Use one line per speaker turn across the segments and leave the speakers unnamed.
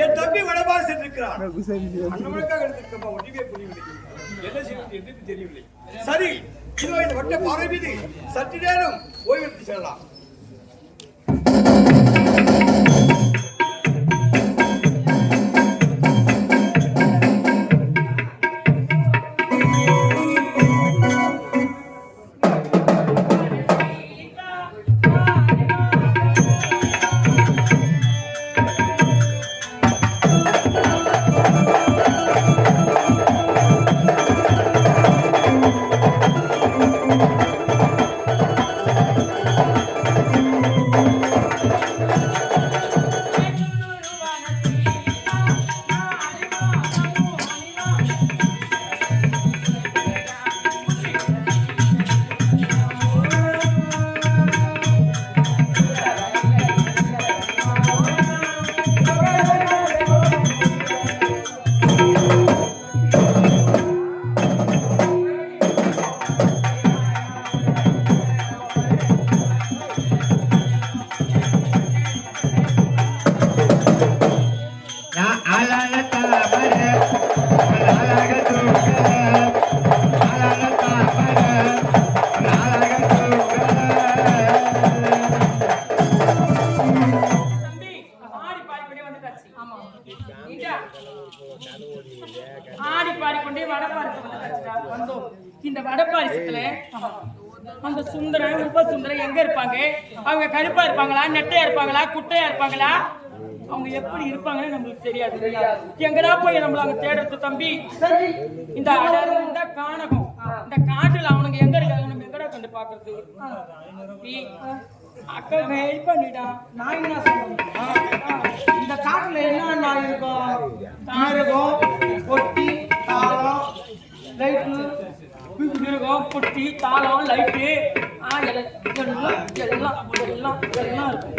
என் தம்பி வடபாடு சென்றிருக்கிறார். அண்ணனுக்காக எடுத்திருக்கப்பா ஒன்றுமே புரியவில்லை. என்ன செய்வது என்று தெரியவில்லை. சரி, இதோ இந்த வட்ட பாறை மீது சற்று நேரம் ஓய்வெடுத்து செல்லலாம்.
ஆடி பாடிக்கொண்டே வடபாரிசு வந்தோம். இந்த வடபாரிசத்துல அந்த சுந்தரம் உப சுந்தரம் எங்க இருப்பாங்க? அவங்க கருப்பா இருப்பாங்களா, நெட்டையா இருப்பாங்களா, குட்டையா இருப்பாங்களா? அவங்க எப்படி இருப்பாங்கன்னு நம்மளுக்கு தெரியாது. எங்கடா போய் நம்மள அங்க தேடுறது தம்பி? இந்த அடரும் இந்த கானகம் இந்த காட்டுல அவனுங்க எங்க இருக்காங்க? நம்ம எங்கடா கண்டு பாக்குறது? அக்கா ஹெல்ப் பண்ணிடா.
நான் என்ன சொல்றேன், இந்த காட்டுல என்ன நாய் இருக்கும்? தாரகம், பொட்டி, தாளம், லைட்டு,
மிருகம், பொட்டி, தாளம், லைட்டு எல்லாம் இருக்கு.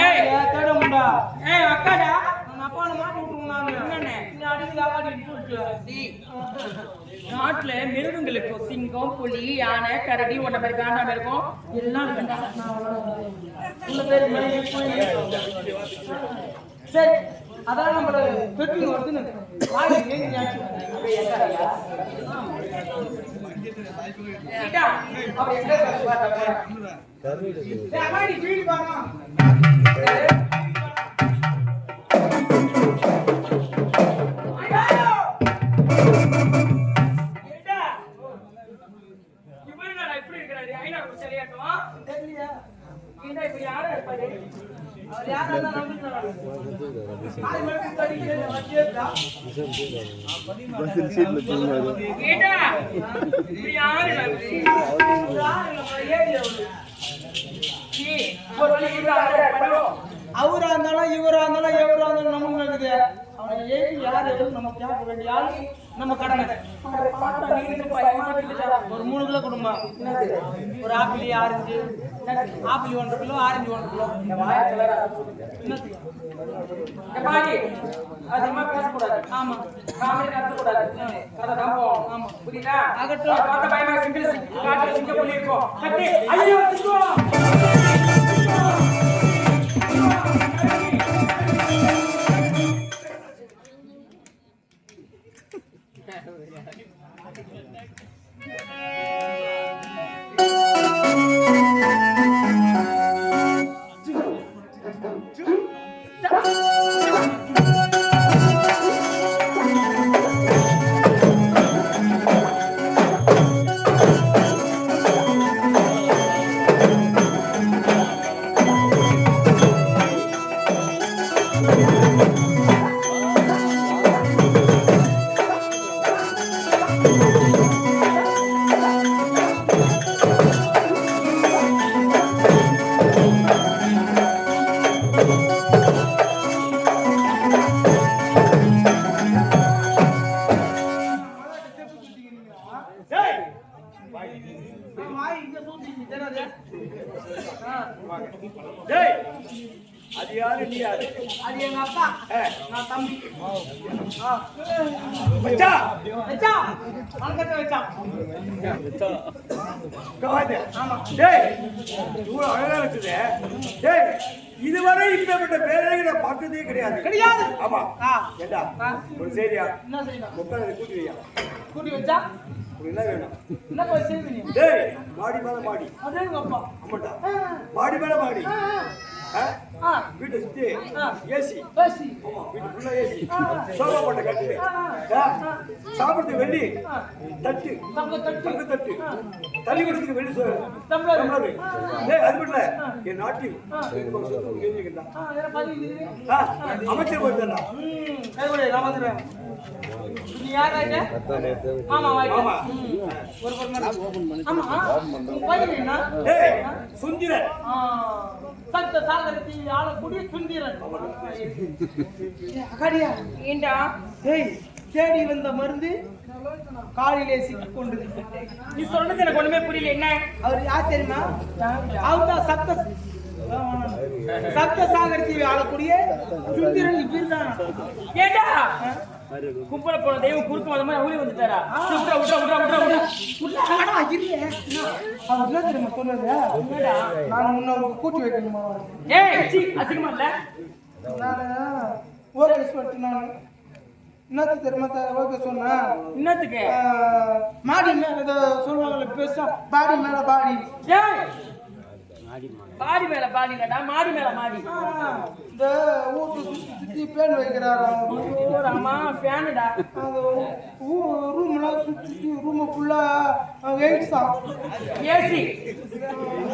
ஏய்
தேடமுண்டா.
ஏய் அக்காடா,
நான் அப்பான மாட்டு விட்டுருந்தாங்க.
என்னண்ணே
நீ அடிக்கடி ஆகாடி
நாட்டுல மிருகங்களுக்கு சிங்கம், புலி, யானை, கரடி, ஒன்றை மாதிரி காண்டாம இருக்கும் எல்லாம்
சரி, அதான் நம்மள பெட்டி வருதுன்னு அவரா இருந்தாலும் இவரா இருந்தாலும் எவரா இருந்தாலும் நமக்கு இருக்குது. அவனை ஏறி யார் எதுவும் நம்ம கேட்க வேண்டிய ஆள் நம்ம கடமை. ஒரு 3 கிலோ கொடுமா, ஒரு apple orange, apple 1 kilo, orange 1 kilo.
அதிகமா பேசக்கூடாது.
ஆமா,
காமெடி நடத்தக்கூடாது.
ஆமா,
புரியுதா?
அகட்டும்.
பார்த்த பயமா சிங்கிள் காட்டுல சிங்க புலி இருக்கும். கட்டி ஐயோ
அது யாரு நீ யாரு?
அது எங்க அக்கா,
ஆ.
நான் தம்பி.
மச்சான்
வச்சா அங்கத்தை வச்சா.
கவாதே. டேய் இவ்வளவு அழகா இருக்குது. டேய் இதுவரை இப்படிப்பட்ட பேரழகிய நான் பார்த்ததே கிடையாது.
கிடையாது.
ஆமா.
ஆ.
ஏண்டா
ஆ.
ஒரு சரியா
என்ன செய்யணும்?
முக்கால கூட்டியா
கூட்டி வச்சா
உனக்கு என்ன வேணும்?
என்ன போய் செய்வீங்க?
டேய் மாடி மேல மாடி.
அதே உங்க அப்பா.
ஆமாடா மாடி மேல மாடி.
ஆ.
ஆ? வீட்டை சுத்தி ஏசி.
பேசி.
ஆமா வீட்டு ஃபுல்லா ஏசி. சோஃபா போட்ட கட்டிலு. சாப்பிடுறதுக்கு வெள்ளி தட்டு.
தங்க தட்டு.
தங்க தட்டு. தண்ணி குடிக்கிறதுக்கு வெள்ளி
டம்ளர்.
டம்ளர். டேய் அது மட்டும் இல்ல என் நாட்டி
இதெல்லாம் பதிவு.
அமைச்சர் போயிட்டாரா?
கைவிடு, நான் வந்துடுறேன். நீ யாராச்சே? ஆமா வாய்ப்பு.
ஆமா.
ஒரு மணி. ஆமா. வாய்ப்பு என்ன?
டேய் சுந்திரன்.
சத்த சாகரத்தி ஆளக்கூடிய சுந்திரன். அகாடியா
ஏண்டா
ஏய் தேடி வந்த மருந்து காலிலே சிக்கிக் கொண்டது.
நீ சொன்னது எனக்கு ஒண்ணுமே புரியல. என்ன
அவர் யார் தெரியுமா? அவர் தான் சப்த சாகரத்தி ஆளக்கூடிய சுந்திரன். இவர்தான்.
ஏண்டா கும்பல போன தெய்வம் குறுக்கு வந்த மாதிரி அவரே வந்துட்டாரா? விட்றா விட்றா விட்றா விட்றா விட்றா.
அவர் என்ன தெரியுமா சொன்னது? நான் உன்னை கூட்டி வைக்கணுமா?
ஏய் சீ அசிங்கமா இல்ல?
நான் ஓகே சொல்லிட்டு நான் என்னது தெரியுமா ஓகே சொன்னேன்.
என்னத்துக்கு?
மாடி மேல ஏதோ சொல்லுவாங்கல்ல பேச பாடி மேல பாடி.
ஏய் பாடி மேல பாடி இல்லடா மாடி மேல மாடி.
இந்த ஊட்டு சுத்தி சுத்தி பேன் வைக்கிறாரா?
ஓ ராமா ஃபேனுடா.
அந்த ரூம்லாம் சுத்தி ரூம் ஃபுல்லா வெயிட்ஸ் தான்.
ஏசி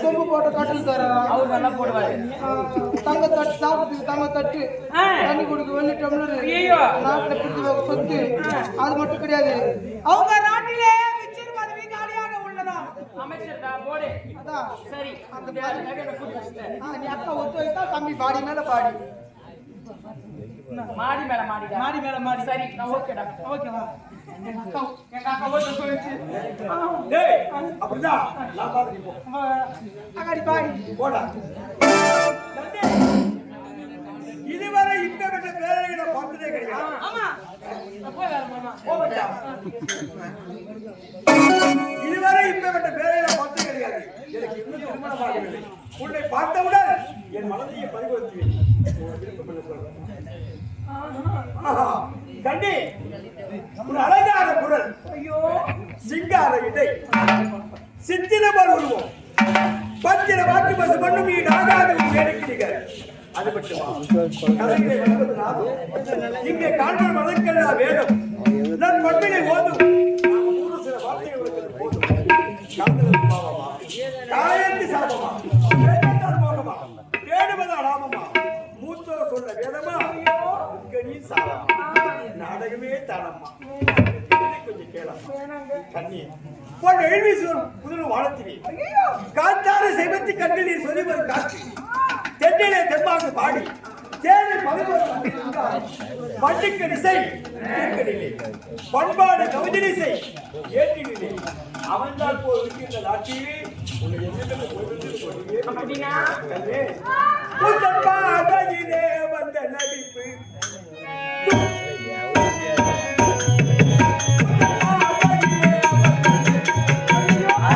சொம்பு போட்ட கட்டில் தராரா?
அவர் நல்லா போடுவாரு.
தங்க தட்டு சாப்பிட்டு தங்க தட்டு தண்ணி குடிக்க வெள்ளி டம்ளர்.
ஐயோ
நாட்டில் பிடிச்ச சொத்து. அது மட்டும் கிடையாது, அவங்க நாட்டிலே மிச்சர் பதவி காலியாக உள்ளதா?
அமைச்சர்டா போடு.
அதான்
சரி அந்த பேருக்கு என்ன கூட்டி வச்சிட்டேன்.
நீ அக்கா ஒத்து வைத்தா தம்பி பாடி மேல பாடி.
மாடி மேல மாடிடா.
மாடி மேல மாடி.
சரி நான் ஓகேடா.
ஓகேவா? எங்க அக்கா ஓட்டு சொல்லிச்சு.
டேய் அப்படிதான் நான் பாத்து போ.
அகாடி பாடி
போடா. இதுவரை இப்படிப்பட்ட பேரழகிய நான் பார்த்ததே கிடையாது.
ஆமா நான் போய் வரேன் மாமா.
போவட்டா. இதுவரை இப்படிப்பட்ட பேரழகிய நான் பார்த்ததே கிடையாது. எனக்கு இன்னும் திருமணம் ஆகவில்லை. உன்னை பார்த்தவுடன் என் மனதையே பறிகொடுத்துவேன். விருப்பம் என்ன சொல்றேன்? கண்டி ஒரு அழகான குரல். ஐயோ சிங்கார இடை சித்திரமர் உருவம் பத்திர வாக்கு பசு பண்ணும் நீ நாகாத வேடிக்கிறீர்கள். அது மட்டுமா கதைகளை வளர்ப்பது நாதம். இங்கே காண்பர் வழக்கெல்லாம் வேதம். நான் பட்டினை ஓதும் சில வார்த்தைகள் போதும். காந்தல் பாவமா காயந்தி சாபமா வேதத்தால் மோகமா வேடுவதா ராமமா மூத்தோர் சொல்ல வேதமா நீ சாரமா நாடகமே தானம்மா. கொஞ்சம் கேளம்மா கண்ணி பொன் எழுவீசுவர் புதுரு வாழத்தினி காத்தாறு செவத்தி கண்ணில் நீர் சொல்லி வரும் காட்சி தென்னிலே தெம்மாக பாடி தேனை பட்டுக்கடிசை பண்பாடு கவிதலிசை ஏற்றினிலே அவன்தான் போய் இருக்கின்ற நாட்டிலே
அப்படின்னா
வந்த நடிப்பு
ஆ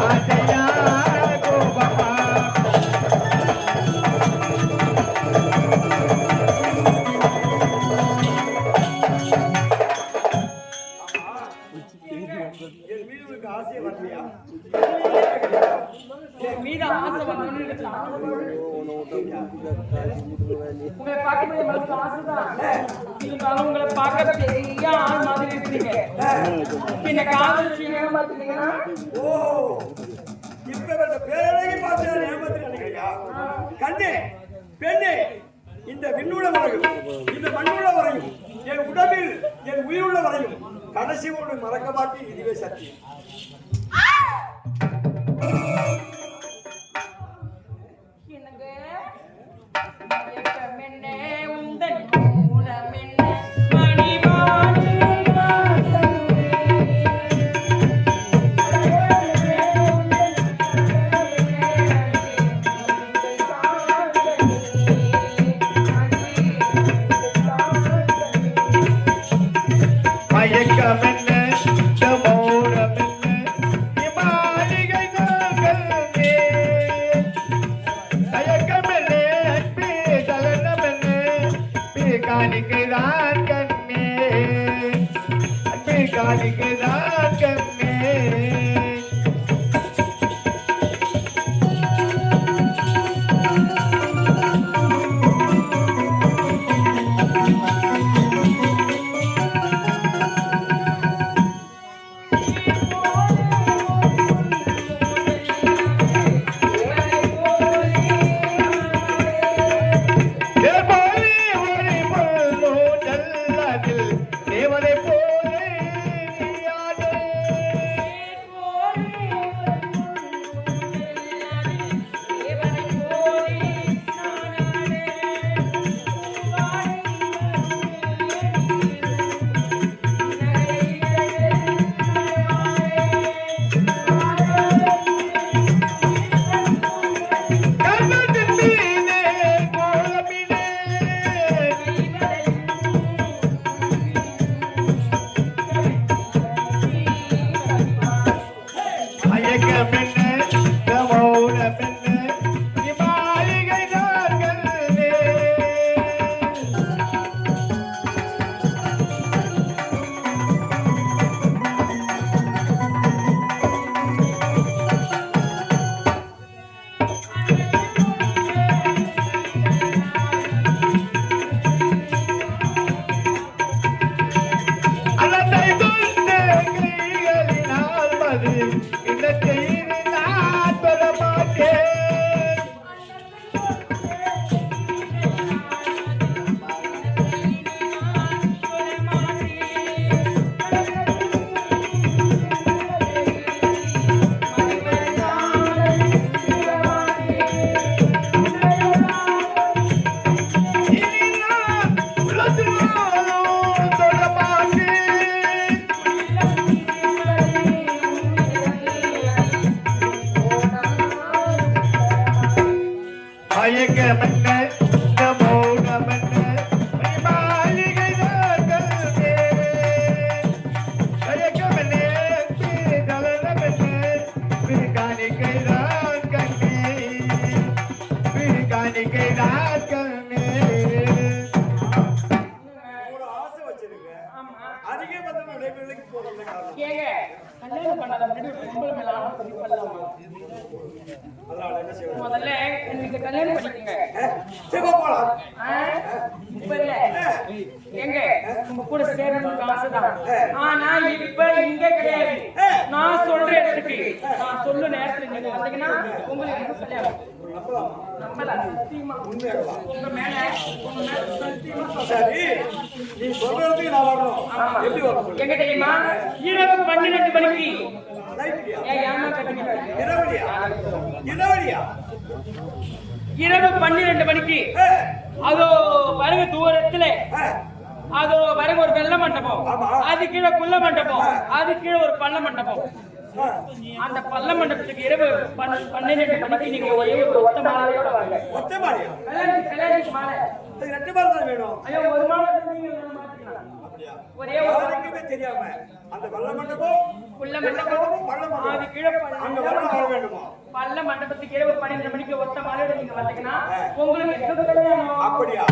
ஆசையா கோபமா
என் மீது உனக்கு ஆசையே வரலையா?
என் மீது ஆசை வந்தோன்னு உங்களை பார்க்கும்போது மனசுல ஆசைதான். இருந்தாலும் உங்களை பார்க்க பெரிய ஆள் மாதிரி இருக்கீங்க. என்ன காதலிச்சீங்க பார்த்தீங்கன்னா
ஓ, இப்ப இந்த பேரழகி பார்த்து ஏமாத்தி நினைக்கிறியா? கண்ணே, பெண்ணே, இந்த விண்ணுள்ள வரையும் இந்த மண்ணுள்ள வரையும் என் உடம்பில் என் உயிருள்ள வரையும் கடைசி ஒன்று மறக்க மாட்டேன். இதுவே சத்தியம்.
முதல்ல எனக்கு கல்யாணம் பண்ணிக்கங்க. இப்ப இல்ல எங்க உங்க கூட சேரணும்னு ஆசைதான். ஆனா இப்ப இங்க கிடையாது. நான் சொல்ற இடத்துக்கு நான் சொல்ல நேரத்துல நீங்க வந்தீங்கன்னா உங்களுக்கு கல்யாணம் நம்பலாம். சத்தியமா உங்க மேல சத்தியமா
சரி, நீ சொல்றதுக்கு நான் வரணும். எப்படி வரணும்?
எங்க தெரியுமா? இரவு 12 மணிக்கு. இரவு 12 மணிக்கு அதோ வருக தூரத்துல அதோ வருக ஒரு வெள்ள மண்டபம், அது கீழே குள்ள மண்டபம், அது கீழே ஒரு பள்ள மண்டபம். அந்த பள்ள மண்டபத்துக்கு இரவு 12 மணிக்கு நீங்க ஒரே ஒரு ஒத்த மாலையோட வாங்க.
ஒத்த மாலையா?
கல்யாணத்துக்கு மாலை.
அது ரெண்டு மாலை தான் வேணும்.
ஐயோ, ஒரு மாலை நீங்க மாத்திக்கலாம்.
அப்படியா?
ஒரே ஒரு
யாருக்குமே தெரியாம அந்த வெள்ள மண்டபம்
உள்ள மண்டபம்
பள்ள மண்டபம்
அது கீழே
அங்க வரணும் வர வேண்டுமா
பள்ள மண்டபத்துக்கு 12 மணிக்கு ஒத்த மாலையோட நீங்க வந்தீங்கன்னா உங்களுக்கு கல்யாணம்
அப்படியா